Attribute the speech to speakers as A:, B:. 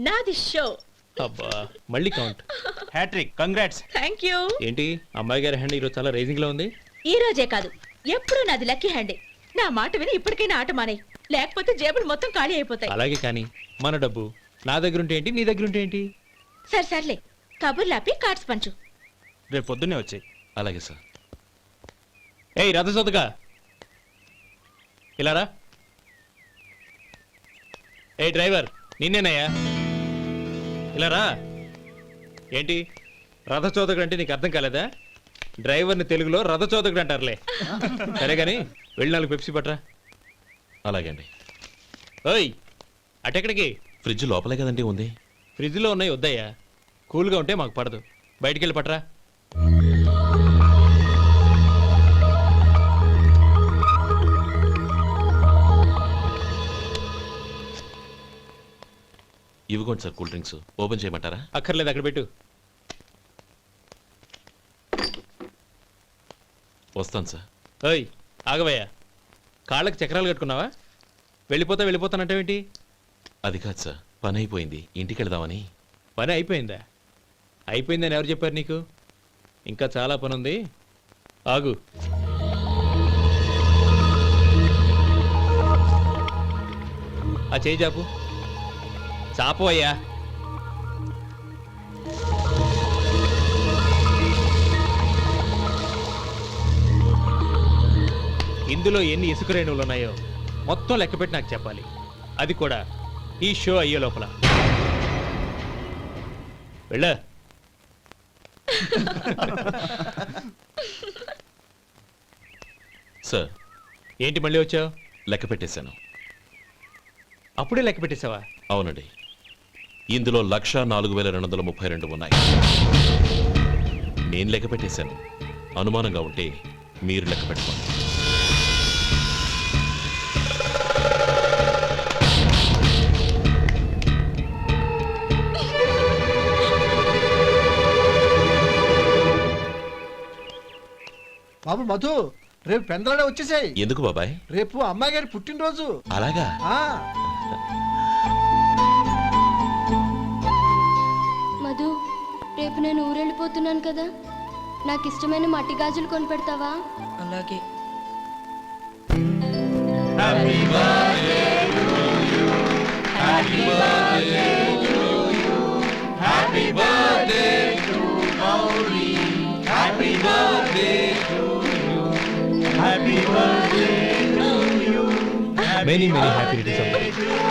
A: నాది షో.
B: అబ్బా మళ్ళీ count.
C: Hat-trick, congrats.
A: Thank you.
B: ఏంటి అమ్మాయి గారి హ్యాండ్ ఈరోజు చాలా రేజింగ్ లో ఉంది.
A: ఈ రోజే కాదు, ఎప్పుడు నాది లక్కీ హ్యాండే. నా మాట విని ఇప్పటికైనా ఆట మానే, లేకపోతే జేబులు మొత్తం ఖాళీ అయిపోతాయి.
B: అలాగే కానీ మన డబ్బు నా దగ్గర ఉంటే ఏంటి, నీ దగ్గర ఉంటే ఏంటి?
A: సరే సర్లే, కబుర్లాపి కార్డ్స్ పంచు.
C: రేపు పొద్దున్నే వచ్చాయి.
D: అలాగే సార్.
B: ఏయ్ రథసోదగా ఇలా రా. ఏ డ్రైవర్ నిన్నేనయ్యా, ఇలా రా. ఏంటి రథచోదకుడు అంటే నీకు అర్థం కాలేదా? డ్రైవర్ని తెలుగులో రథచోదకుడు అంటారులే. సరే కానీ వెళ్ళి 4 పెప్సీ పట్రా.
D: అలాగే అండి.
B: ఓయ్ అటెక్కడికి?
D: ఫ్రిడ్జ్ లోపలే కదండి ఉంది.
B: ఫ్రిడ్జ్లో ఉన్నాయి వద్దయ్యా, కూల్గా ఉంటే మాకు పడదు. బయటికి వెళ్ళి పట్రా.
D: ఇవ్వకోండి సార్ కూల్ డ్రింక్స్. ఓపెన్ చేయమంటారా?
B: అక్కర్లేదు, అక్కడ పెట్టు.
D: వస్తాను సార్.
B: ఓయ్ ఆగవయ్యా, కాళ్ళకి చక్రాలు కట్టుకున్నావా? వెళ్ళిపోతానంటావేంటి?
D: అది కాదు సార్, పని అయిపోయింది, ఇంటికి వెళదామని.
B: పని అయిపోయిందా? అయిపోయిందని ఎవరు చెప్పారు నీకు? ఇంకా చాలా పని ఉంది, ఆగు. ఆ చేయి చాపు. చాపు అయ్యా. ఇందులో ఎన్ని ఇసుక రేణువులు ఉన్నాయో మొత్తం లెక్కపెట్టి నాకు చెప్పాలి. అది కూడా ఈ షో అయ్యే లోపల. వెళ్ళ.
D: సార్
B: ఏంటి మళ్ళీ వచ్చావు?
D: లెక్క పెట్టేశాను.
B: అప్పుడే లెక్క పెట్టేశావా?
D: అవునండి, ఇందులో 1,04,232 ఉన్నాయి. నేను లెక్క పెట్టేశాను. అనుమానంగా ఉంటే మీరు లెక్క పెట్టుకోండి.
E: బాబు మధు, రేపు పెందలాడే వచ్చేసాయి.
D: ఎందుకు బాబాయ్?
E: రేపు అమ్మాయి గారి పుట్టినరోజు.
D: అలాగా?
F: మధు, రేపు నేను ఊరెళ్ళిపోతున్నాను కదా, నాకు ఇష్టమైన మట్టి గాజులు కొనిపెడతావా?
G: అలాగే.
B: Many happy returns of the day.